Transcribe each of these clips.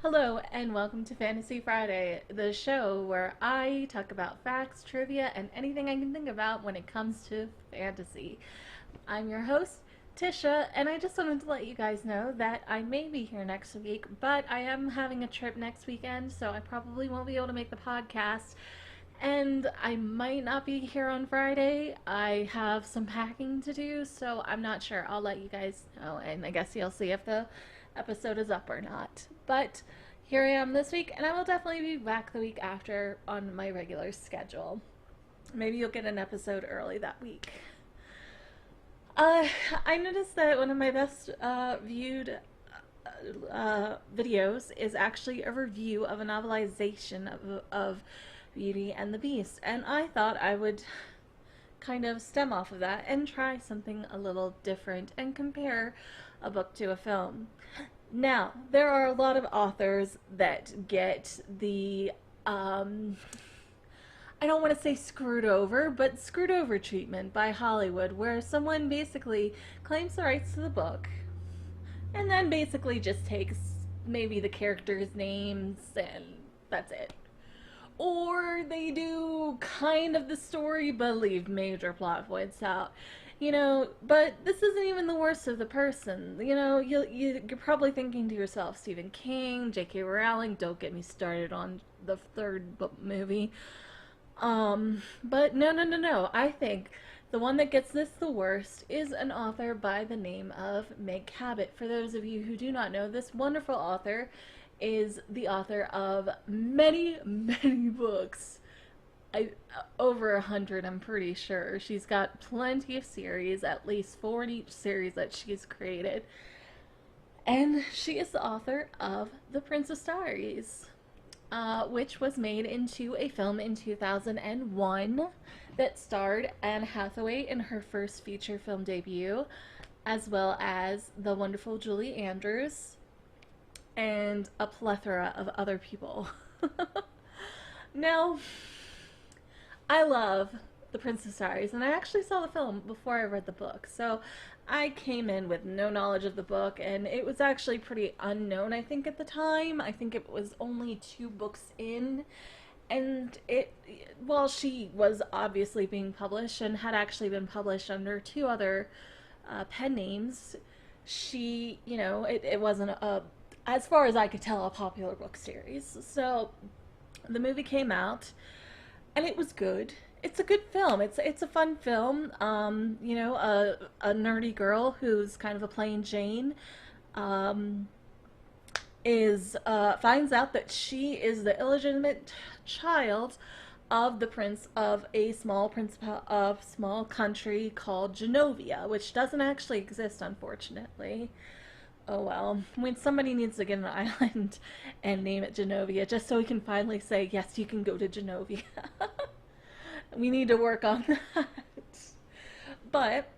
Hello, and welcome to Fantasy Friday, the show where I talk about facts, trivia, and anything I can think about when it comes to fantasy. I'm your host, Tisha, and I just wanted to let you guys know that I may be here next week, but I am having a trip next weekend, so I probably won't be able to make the podcast. And I might not be here on Friday. I have some packing to do, so I'm not sure. I'll let you guys know, and I guess you'll see if the episode is up or not. But here I am this week, and I will definitely be back the week after on my regular schedule. Maybe you'll get an episode early that week. Uh, I noticed that one of my best viewed videos is actually a review of a novelization of Beauty and the Beast, and I thought I would kind of stem off of that and try something a little different and compare a book to a film. Now, there are a lot of authors that get the I don't want to say screwed over, but screwed over treatment by Hollywood, where someone basically claims the rights to the book and then basically just takes maybe the characters' names and that's it. Or they do kind of the story but leave major plot points out. But this isn't even the worst of the person. You're probably thinking to yourself, Stephen King, J.K. Rowling, don't get me started on the third book movie. But no, no, no, no. I think the one that gets this the worst is an author by the name of Meg Cabot. For those of you who do not know, this wonderful author is the author of many, many books. Over 100, I'm pretty sure. She's got plenty of series, at least four in each series that she's created. And she is the author of The Princess Diaries, which was made into a film in 2001 that starred Anne Hathaway in her first feature film debut, as well as the wonderful Julie Andrews and a plethora of other people. Now, I love The Princess Diaries, and I actually saw the film before I read the book, so I came in with no knowledge of the book, and it was actually pretty unknown, I think, at the time. I think it was only 2 books in, and well, she was obviously being published and had actually been published under 2 other pen names. It wasn't as far as I could tell, a popular book series. So the movie came out, and it was good. It's a good film. It's a fun film. A nerdy girl who's kind of a plain Jane, um, is finds out that she is the illegitimate child of the prince of a small country called Genovia, which doesn't actually exist, unfortunately. Oh well, when somebody needs to get an island and name it Genovia, just so we can finally say, yes, you can go to Genovia. We need to work on that. But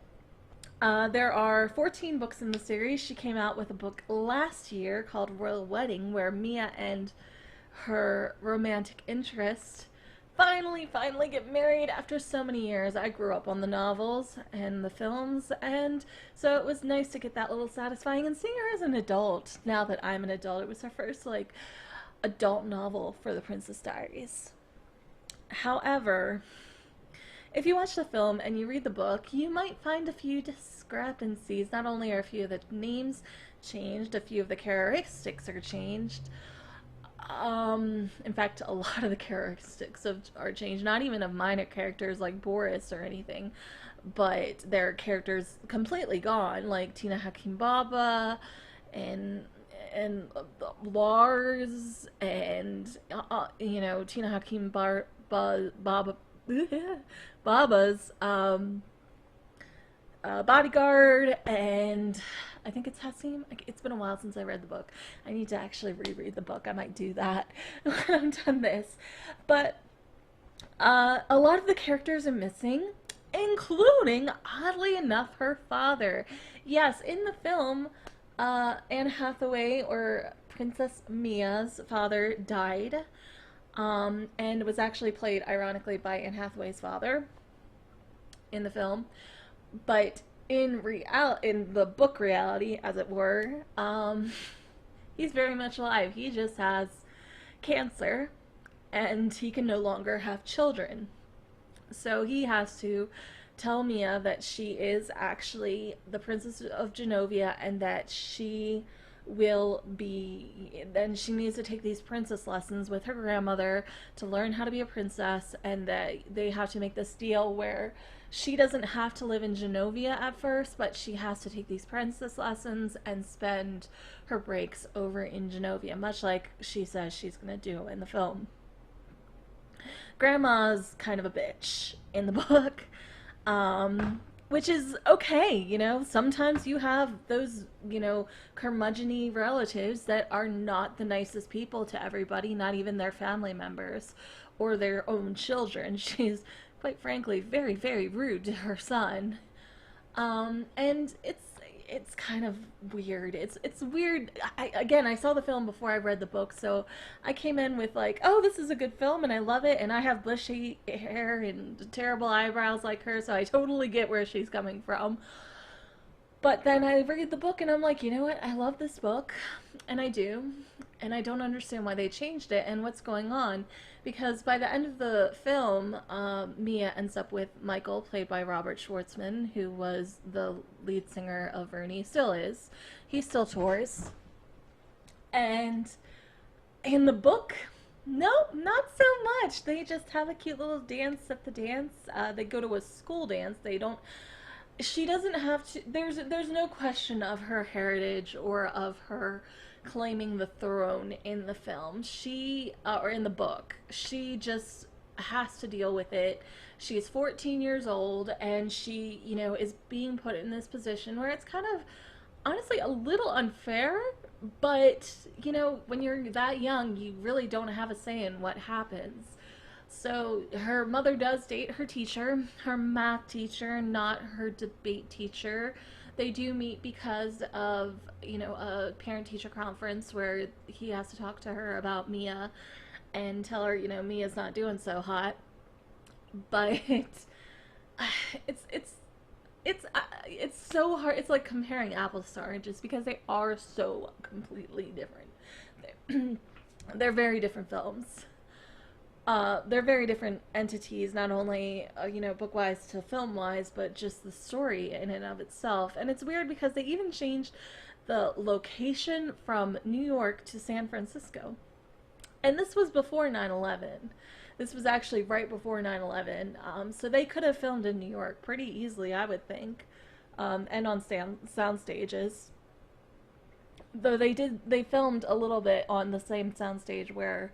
there are 14 books in the series. She came out with a book last year called Royal Wedding, where Mia and her romantic interest finally get married after so many years. I grew up on the novels and the films, and so it was nice to get that little satisfying and seeing her as an adult. Now that I'm an adult, it was her first adult novel for The Princess Diaries. However, if you watch the film and you read the book, you might find a few discrepancies. Not only are a few of the names changed, a few of the characteristics are changed. In fact, a lot of the characteristics are changed. Not even of minor characters like Boris or anything, but their characters completely gone, like Tina Hakim Baba and Lars and Tina Hakim Baba Baba's bodyguard, and I think it's Hassim. It's been a while since I read the book. I need to actually reread the book. I might do that when I'm done this. But a lot of the characters are missing, including, oddly enough, her father. Yes, in the film, Anne Hathaway, or Princess Mia's father, died, and was actually played, ironically, by Anne Hathaway's father in the film. But in the book reality, as it were, He's very much alive. He just has cancer and he can no longer have children. So he has to tell Mia that she is actually the Princess of Genovia and that she will be then she needs to take these princess lessons with her grandmother to learn how to be a princess, and that they have to make this deal where she doesn't have to live in Genovia at first, but she has to take these princess lessons and spend her breaks over in Genovia, much like she says she's going to do in the film. Grandma's kind of a bitch in the book, which is okay. Sometimes you have those, curmudgeony relatives that are not the nicest people to everybody, not even their family members or their own children. She's, quite frankly, very, very rude to her son. And it's kind of weird. It's weird. I saw the film before I read the book, so I came in with like, oh, this is a good film and I love it, and I have bushy hair and terrible eyebrows like her, so I totally get where she's coming from. But then I read the book and I'm like, you know what? I love this book, and I do, and I don't understand why they changed it and what's going on. Because by the end of the film, Mia ends up with Michael, played by Robert Schwartzman, who was the lead singer of Vernie, still is. He still tours. And in the book, no, not so much. They just have a cute little dance at the dance. They go to a school dance. They don't she doesn't have to there's no question of her heritage or of her claiming the throne in the film. She or in the book, she just has to deal with it. She's 14 years old and she, is being put in this position where it's kind of honestly a little unfair, but when you're that young, you really don't have a say in what happens. So her mother does date her teacher, her math teacher, not her debate teacher. They do meet because of, a parent teacher conference where he has to talk to her about Mia and tell her, Mia's not doing so hot. But it's it's it's so hard. It's like comparing apples to oranges because they are so completely different. They're very different films. They're very different entities, not only book wise to film wise, but just the story in and of itself. And it's weird because they even changed the location from New York to San Francisco, and this was before 9/11. This was actually right before 9/11, so they could have filmed in New York pretty easily, I would think, and on sound stages. Though they filmed a little bit on the same soundstage where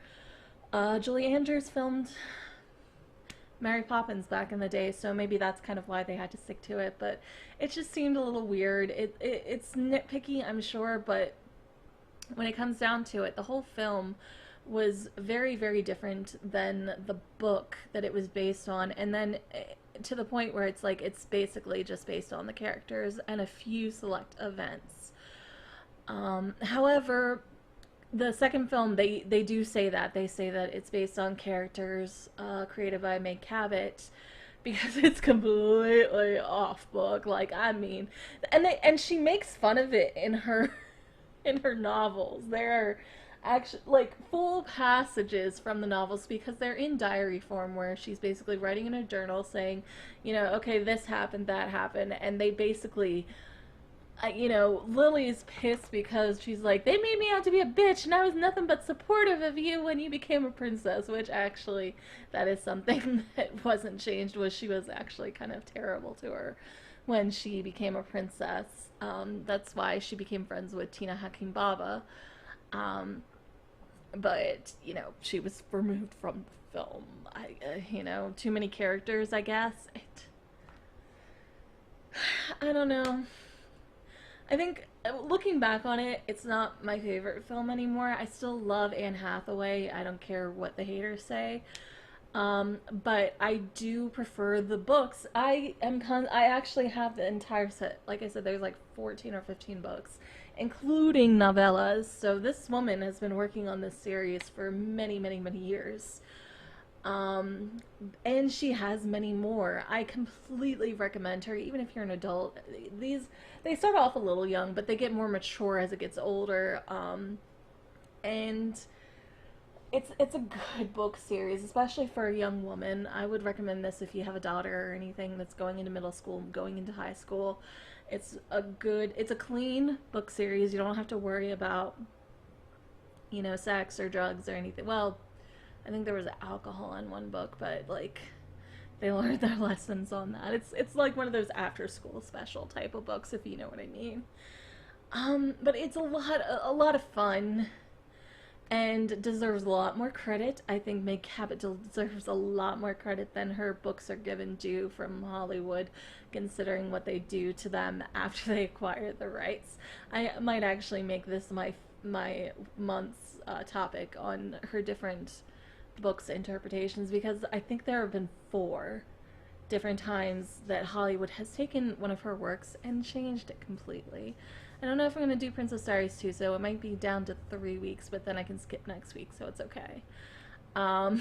Julie Andrews filmed Mary Poppins back in the day, so maybe that's kind of why they had to stick to it. But it just seemed a little weird. It's nitpicky, I'm sure, but when it comes down to it, the whole film was very, very different than the book that it was based on, and then to the point where it's like it's basically just based on the characters and a few select events. However, the second film, they do say that. They say that it's based on characters created by Meg Cabot because it's completely off book. Like, I mean, and she makes fun of it in her in her novels. There are actually like full passages from the novels because they're in diary form where she's basically writing in a journal saying, okay, this happened, that happened, and they basically Lily's pissed because she's like, they made me out to be a bitch and I was nothing but supportive of you when you became a princess, which actually, that is something that wasn't changed, was she was actually kind of terrible to her when she became a princess. That's why she became friends with Tina Hakim Baba. But, she was removed from the film. Too many characters, I guess. I don't know. I think looking back on it, it's not my favorite film anymore. I still love Anne Hathaway. I don't care what the haters say. But I do prefer the books. I actually have the entire set. Like I said, there's like 14 or 15 books, including novellas. So this woman has been working on this series for many, many, many years. And she has many more. I completely recommend her, even if you're an adult. They start off a little young, but they get more mature as it gets older. and it's a good book series, especially for a young woman. I would recommend this if you have a daughter or anything that's going into middle school, going into high school. It's a clean book series. You don't have to worry about, sex or drugs or anything. Well, I think there was alcohol in one book, but like they learned their lessons on that. It's like one of those after school special type of books, if you know what I mean. But it's a lot of fun and deserves a lot more credit. I think Meg Cabot deserves a lot more credit than her books are given due from Hollywood, considering what they do to them after they acquire the rights. I might actually make this my month's topic on her different books interpretations, because I think there have been four different times that Hollywood has taken one of her works and changed it completely. I don't know if I'm going to do Princess Diaries too, so it might be down to 3 weeks, but then I can skip next week, so it's okay. Um,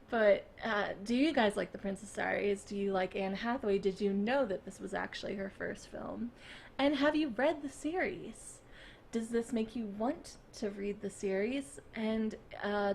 but do you guys like the Princess Diaries? Do you like Anne Hathaway? Did you know that this was actually her first film? And have you read the series? Does this make you want to read the series? And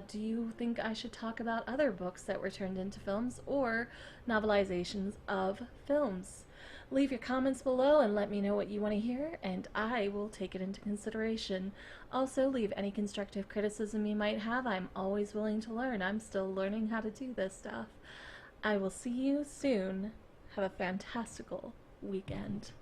do you think I should talk about other books that were turned into films or novelizations of films? Leave your comments below and let me know what you want to hear, and I will take it into consideration. Also, leave any constructive criticism you might have. I'm always willing to learn. I'm still learning how to do this stuff. I will see you soon. Have a fantastical weekend.